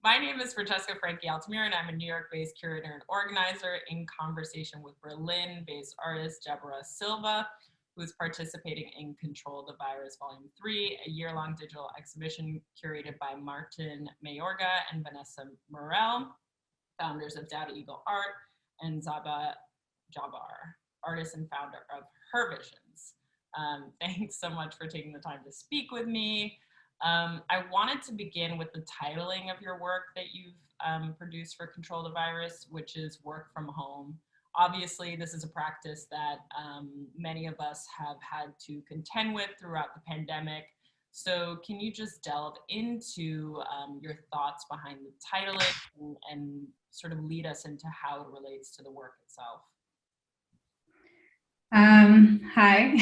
My name is Francesca Altamura, and I'm a New York-based curator and organizer in conversation with Berlin-based artist Débora Silva, who is participating in Control the Virus Volume 3, a year-long digital exhibition curated by Martin Mayorga and Vanessa Morel, founders of Data Eagle Art, and Zaba Jabbar, artist and founder of Her Visions. Thanks so much for taking the time to speak with me. I wanted to begin with the titling of your work that you've produced for Control the Virus, which is Work from Home. Obviously, this is a practice that many of us have had to contend with throughout the pandemic. So can you just delve into your thoughts behind the titling and sort of lead us into how it relates to the work itself? Hi.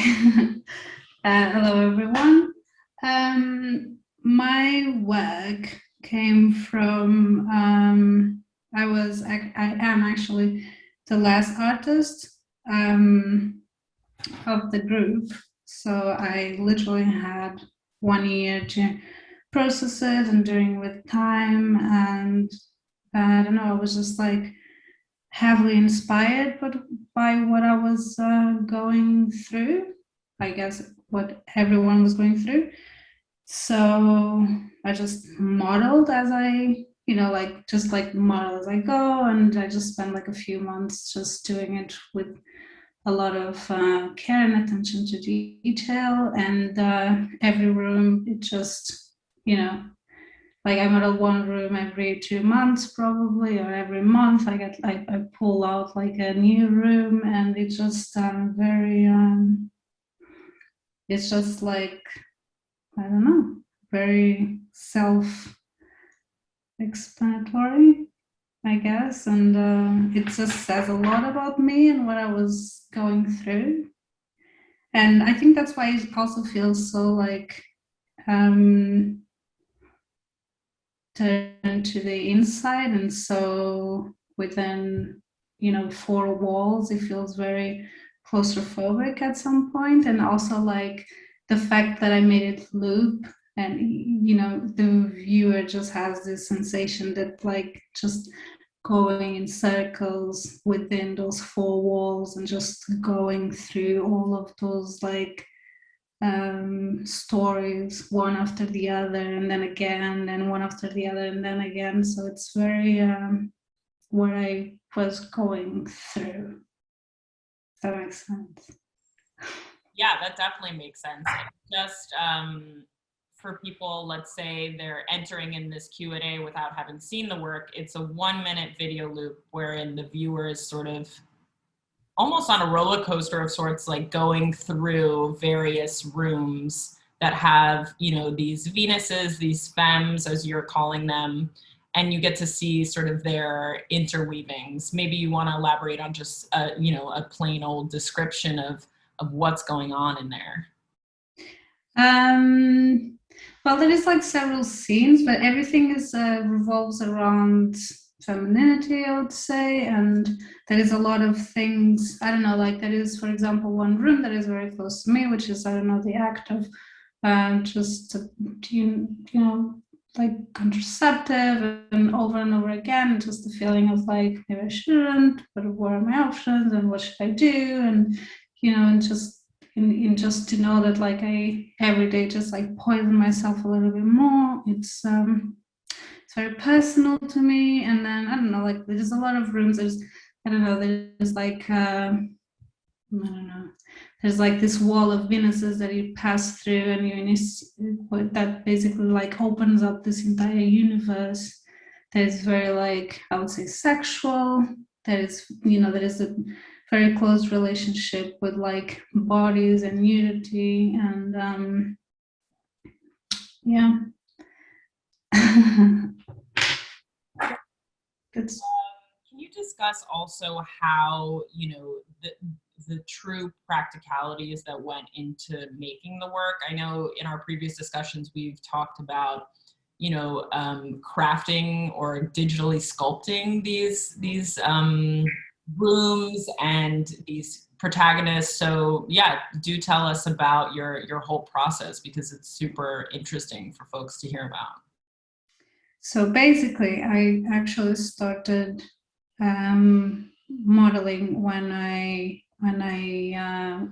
Hello, everyone. My work came from, I am actually the last artist of the group. So I literally had 1 year to process it and doing with time. And I don't know, I was just like heavily inspired by what I was going through, I guess what everyone was going through. So I just modeled as I, just like model as I go. And I just spent like a few months just doing it with a lot of care and attention to detail. And every room, it just, like I model one room every 2 months probably, or every month I pull out like a new room, and it's just it's just like, I don't know, very self-explanatory, I guess. And it just says a lot about me and what I was going through. And I think that's why it also feels so like turned to the inside, and so within 4 walls it feels very claustrophobic at some point. And also like the fact that I made it loop, and the viewer just has this sensation that like just going in circles within those 4 walls and just going through all of those like stories one after the other, and then again, and one after the other, and then again. So it's very what I was going through. If that makes sense. Yeah, that definitely makes sense. Just for people, let's say they're entering in this Q&A without having seen the work, it's a 1-minute video loop wherein the viewer is sort of almost on a roller coaster of sorts, like going through various rooms that have, these Venuses, these femmes, as you're calling them, and you get to see sort of their interweavings. Maybe you want to elaborate on just, a plain old description of what's going on in there. Well, there is like several scenes, but everything is revolves around femininity, I would say. And there is a lot of things, I don't know, like there is, for example, one room that is very close to me, which is, I don't know, the act of just, like contraceptive, and over again, just the feeling of like, maybe I shouldn't, but what are my options and what should I do? And, and just in just to know that like I every day just like poison myself a little bit more. It's very personal to me. And then I don't know, like there's a lot of rooms. There's like I don't know. There's like this wall of Venuses that you pass through, and that basically like opens up this entire universe. That is very like, I would say, sexual. That is, that is a very close relationship with like bodies and nudity, and yeah. Can you discuss also how, the true practicalities that went into making the work? I know in our previous discussions, we've talked about, crafting or digitally sculpting these rooms and these protagonists. So yeah, do tell us about your whole process, because it's super interesting for folks to hear about. So basically, I actually started modeling when I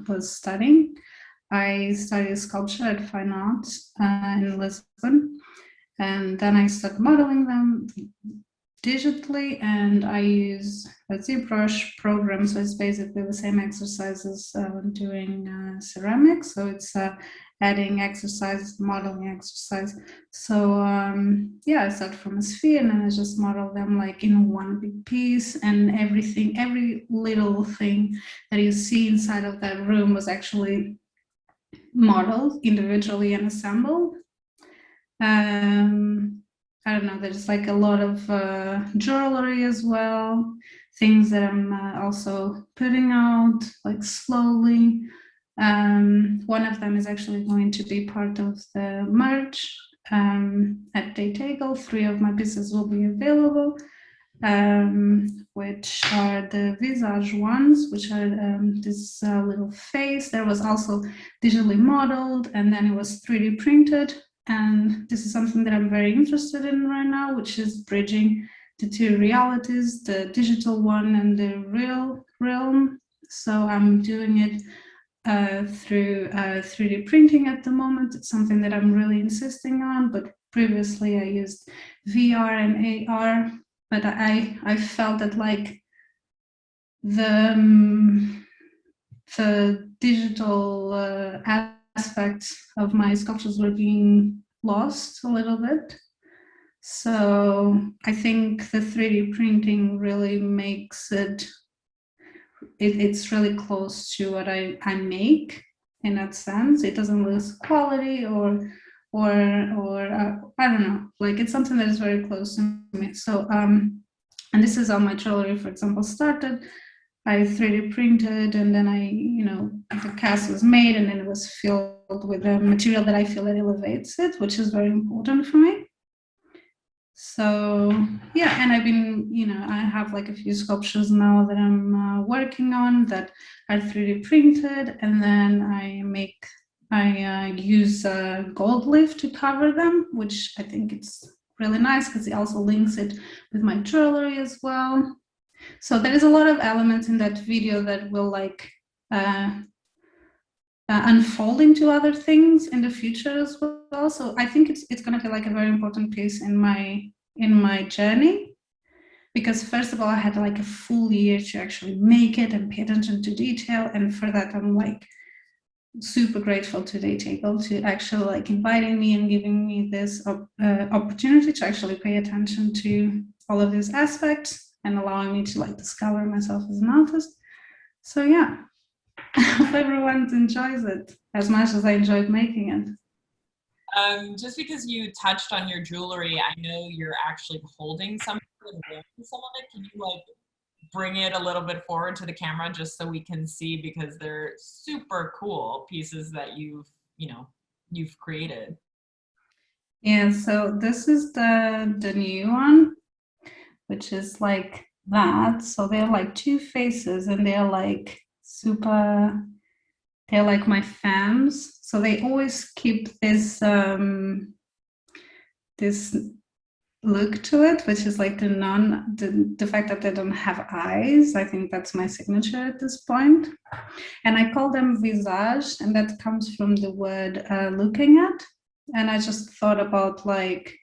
was studying. I studied sculpture at Fine Arts in Lisbon, and then I started modeling them digitally, and I use a ZBrush program. So it's basically the same exercises doing ceramics. So it's adding exercises, modeling exercise. So yeah, I start from a sphere and then I just model them like in one big piece, and everything, every little thing that you see inside of that room was actually modeled individually and assembled. I don't know, there's like a lot of jewelry as well, things that I'm also putting out like slowly. One of them is actually going to be part of the merch at Daytable. 3 of my pieces will be available, which are the visage ones, which are this little face that was also digitally modeled and then it was 3D printed. And this is something that I'm very interested in right now, which is bridging the two realities, the digital one and the real realm. So I'm doing it through 3D printing at the moment. It's something that I'm really insisting on, but previously I used VR and AR, but I felt that like the digital aspects of my sculptures were being lost a little bit. So I think the 3D printing really makes it's really close to what I make in that sense. It doesn't lose quality or I don't know, like it's something that is very close to me. So and this is how my jewelry, for example, started. I 3D printed and then the cast was made and then it was filled with a material that I feel that elevates it, which is very important for me. So yeah, and I've been, I have like a few sculptures now that I'm working on that are 3D printed, and then I use gold leaf to cover them, which I think it's really nice because it also links it with my jewelry as well. So there is a lot of elements in that video that will like unfold into other things in the future as well. So I think it's going to be like a very important piece in my journey, because first of all I had like a full year to actually make it and pay attention to detail, and for that I'm like super grateful to Daytable to actually like inviting me and giving me this opportunity to actually pay attention to all of these aspects and allowing me to like discover myself as an artist. So yeah, I hope everyone enjoys it as much as I enjoyed making it. Just because you touched on your jewelry, I know you're actually holding some and wearing some of it. Can you like bring it a little bit forward to the camera just so we can see, because they're super cool pieces that you've created. Yeah, so this is the new one, which is like that. So they're like 2 faces and they're like super, they're like my fans. So they always keep this look to it, which is like the fact that they don't have eyes. I think that's my signature at this point. And I call them visage, and that comes from the word looking at. And I just thought about like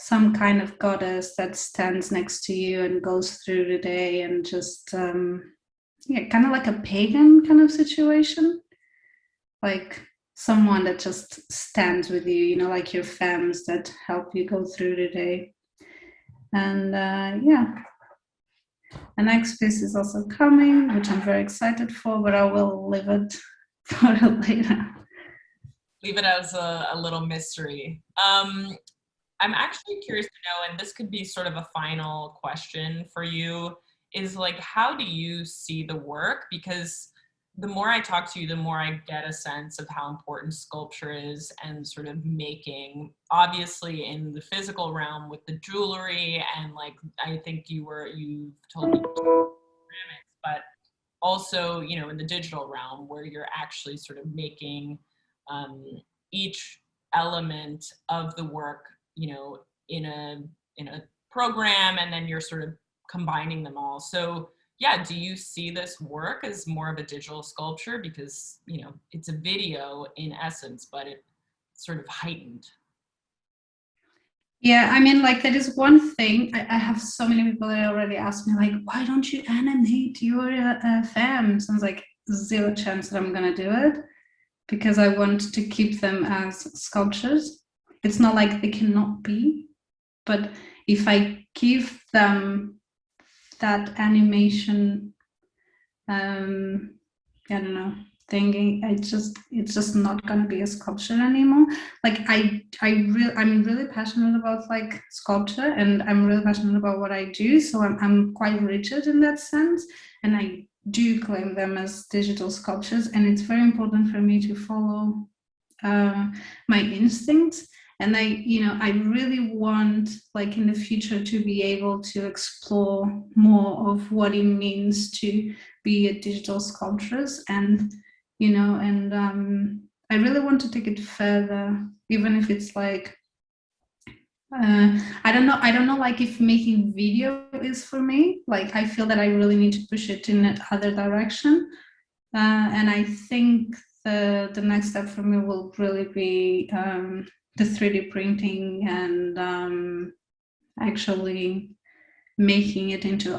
some kind of goddess that stands next to you and goes through the day and just kind of like a pagan kind of situation, like someone that just stands with you, like your fams that help you go through the day. And the next piece is also coming, which I'm very excited for, but I will leave it for later. Leave it as a little mystery. I'm actually curious to know, and this could be sort of a final question for you, is like, how do you see the work? Because the more I talk to you, the more I get a sense of how important sculpture is, and sort of making, obviously in the physical realm with the jewelry, and like, I think you told me ceramics, but also, in the digital realm where you're actually sort of making each element of the work, in in a program, and then you're sort of combining them all. So yeah, do you see this work as more of a digital sculpture? Because, you know, it's a video in essence, but it's sort of heightened. Yeah, I mean, like, that is one thing. I have so many people that already asked me, like, why don't you animate your femmes? And I was like, zero chance that I'm gonna do it, because I want to keep them as sculptures. It's not like they cannot be, but if I give them that animation, I don't know, thinking, it's just not gonna be a sculpture anymore. Like I'm really passionate about like sculpture, and I'm really passionate about what I do. So I'm quite rigid in that sense, and I do claim them as digital sculptures. And it's very important for me to follow my instincts. And I really want, like, in the future, to be able to explore more of what it means to be a digital sculptress. And I really want to take it further, even if it's like, I don't know, like, if making video is for me. Like, I feel that I really need to push it in another direction. And I think the next step for me will really be the 3D printing, and actually making it into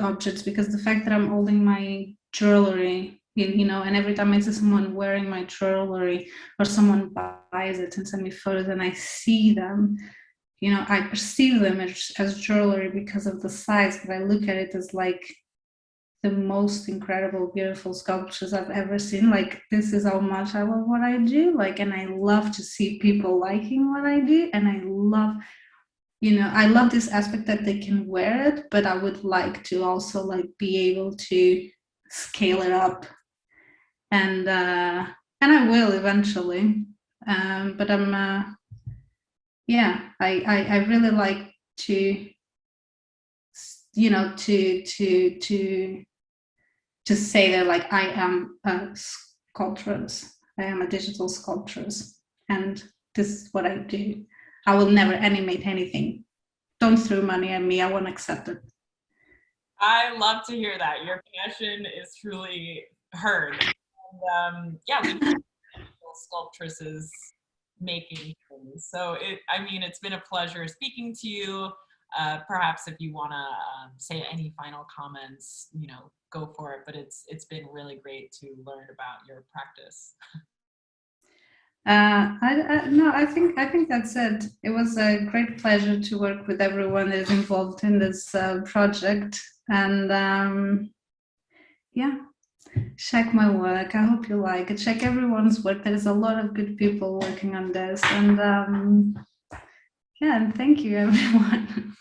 objects, because the fact that I'm holding my jewelry, and every time I see someone wearing my jewelry, or someone buys it and send me photos, and I see them, I perceive them as jewelry because of the size, but I look at it as like the most incredible, beautiful sculptures I've ever seen. Like, this is how much I love what I do. Like, and I love to see people liking what I do. And I love this aspect that they can wear it, but I would like to also, like, be able to scale it up. And I will eventually. But I really like to, to say that, like, I am a sculptress, I am a digital sculptress, and this is what I do. I will never animate anything. Don't throw money at me, I won't accept it. I love to hear that. Your passion is truly heard. And yeah, we need sculptresses making things. So it's been a pleasure speaking to you. Perhaps if you want to say any final comments, go for it. But it's been really great to learn about your practice. I think that's it. It was a great pleasure to work with everyone that is involved in this project, and check my work. I hope you like it. Check everyone's work. There's a lot of good people working on this, and and thank you, everyone.